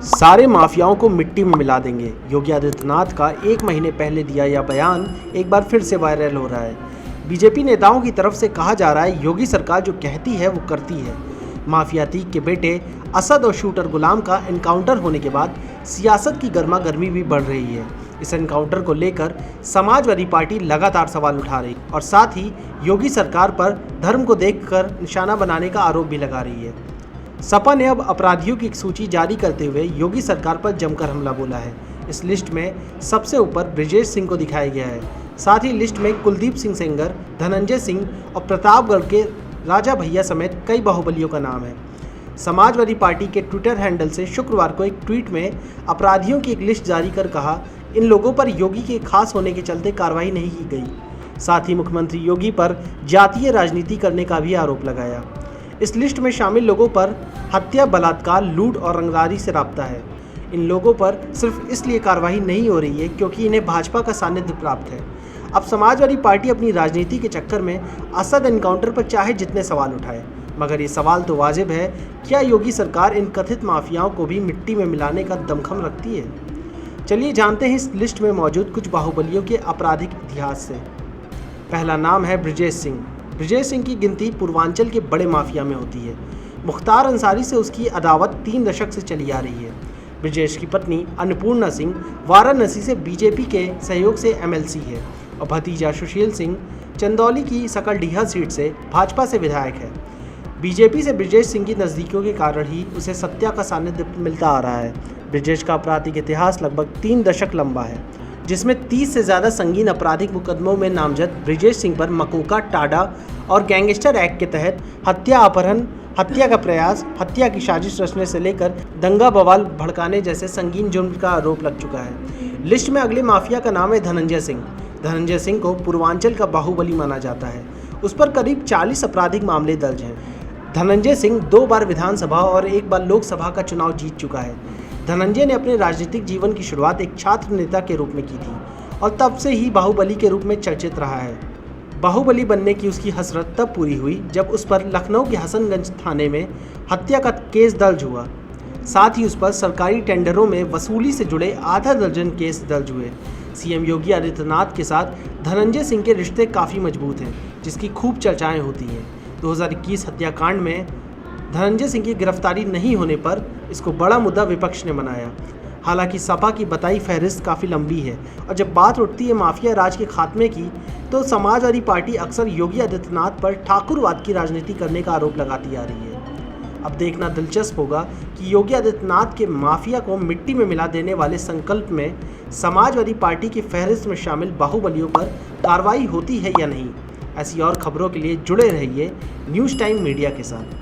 सारे माफियाओं को मिट्टी में मिला देंगे। योगी आदित्यनाथ का 1 महीने पहले दिया यह बयान एक बार फिर से वायरल हो रहा है। बीजेपी नेताओं की तरफ से कहा जा रहा है, योगी सरकार जो कहती है वो करती है। माफिया अतीक के बेटे असद और शूटर गुलाम का एनकाउंटर होने के बाद सियासत की गर्मा गर्मी भी बढ़ रही है। इस एनकाउंटर को लेकर समाजवादी पार्टी लगातार सवाल उठा रही और साथ ही योगी सरकार पर धर्म को देखकर निशाना बनाने का आरोप भी लगा रही है। सपा ने अब अपराधियों की एक सूची जारी करते हुए योगी सरकार पर जमकर हमला बोला है। इस लिस्ट में सबसे ऊपर ब्रिजेश सिंह को दिखाया गया है। साथ ही लिस्ट में कुलदीप सिंह सेंगर, धनंजय सिंह और प्रतापगढ़ के राजा भैया समेत कई बाहुबलियों का नाम है। समाजवादी पार्टी के ट्विटर हैंडल से शुक्रवार को एक ट्वीट में अपराधियों की एक लिस्ट जारी कर कहा, इन लोगों पर योगी के खास होने के चलते कार्रवाई नहीं की गई। साथ ही मुख्यमंत्री योगी पर जातीय राजनीति करने का भी आरोप लगाया। इस लिस्ट में शामिल लोगों पर हत्या, बलात्कार, लूट और रंगदारी से राब्ता है। इन लोगों पर सिर्फ इसलिए कार्रवाई नहीं हो रही है क्योंकि इन्हें भाजपा का सानिध्य प्राप्त है। अब समाजवादी पार्टी अपनी राजनीति के चक्कर में असद एनकाउंटर पर चाहे जितने सवाल उठाए, मगर ये सवाल तो वाजिब है, क्या योगी सरकार इन कथित माफियाओं को भी मिट्टी में मिलाने का दमखम रखती है? चलिए जानते हैं इस लिस्ट में मौजूद कुछ बाहुबलियों के आपराधिक इतिहास से। पहला नाम है ब्रिजेश सिंह। ब्रिजेश सिंह की गिनती पूर्वांचल के बड़े माफिया में होती है। मुख्तार अंसारी से उसकी अदावत 3 दशक से चली आ रही है। ब्रिजेश की पत्नी अन्नपूर्णा सिंह वाराणसी से बीजेपी के सहयोग से एमएलसी है और भतीजा सुशील सिंह चंदौली की सकलडीहा सीट से भाजपा से विधायक है। बीजेपी से ब्रिजेश सिंह की नज़दीकियों के कारण ही उसे सत्या का सानिध्य मिलता आ रहा है। ब्रिजेश का आपराधिक इतिहास लगभग 3 दशक लंबा है, जिसमें 30 से ज़्यादा संगीन आपराधिक मुकदमों में नामजद ब्रिजेश सिंह पर मकोका, टाडा और गैंगस्टर एक्ट के तहत हत्या, अपहरण, हत्या का प्रयास, हत्या की साजिश रचने से लेकर दंगा बवाल भड़काने जैसे संगीन जुर्म का आरोप लग चुका है। लिस्ट में अगले माफिया का नाम है धनंजय सिंह। धनंजय सिंह को पूर्वांचल का बाहुबली माना जाता है। उस पर करीब 40 आपराधिक मामले दर्ज हैं। धनंजय सिंह 2 बार विधानसभा और 1 बार लोकसभा का चुनाव जीत चुका है। धनंजय ने अपने राजनीतिक जीवन की शुरुआत एक छात्र नेता के रूप में की थी और तब से ही बाहुबली के रूप में चर्चित रहा है। बाहुबली बनने की उसकी हसरत तब पूरी हुई जब उस पर लखनऊ के हसनगंज थाने में हत्या का केस दर्ज हुआ। साथ ही उस पर सरकारी टेंडरों में वसूली से जुड़े आधा दर्जन केस दर्ज हुए। सीएम योगी आदित्यनाथ के साथ धनंजय सिंह के रिश्ते काफ़ी मजबूत हैं, जिसकी खूब चर्चाएं होती हैं। 2021 हत्याकांड में धनंजय सिंह की गिरफ्तारी नहीं होने पर इसको बड़ा मुद्दा विपक्ष ने बनाया। हालांकि सपा की बताई फहरिस्त काफ़ी लंबी है और जब बात उठती है माफिया राज के खात्मे की, तो समाजवादी पार्टी अक्सर योगी आदित्यनाथ पर ठाकुरवाद की राजनीति करने का आरोप लगाती आ रही है। अब देखना दिलचस्प होगा कि योगी आदित्यनाथ के माफिया को मिट्टी में मिला देने वाले संकल्प में समाजवादी पार्टी की फहरिस्त में शामिल बाहुबलियों पर कार्रवाई होती है या नहीं। ऐसी और खबरों के लिए जुड़े रहिए न्यूज़ टाइम मीडिया के साथ।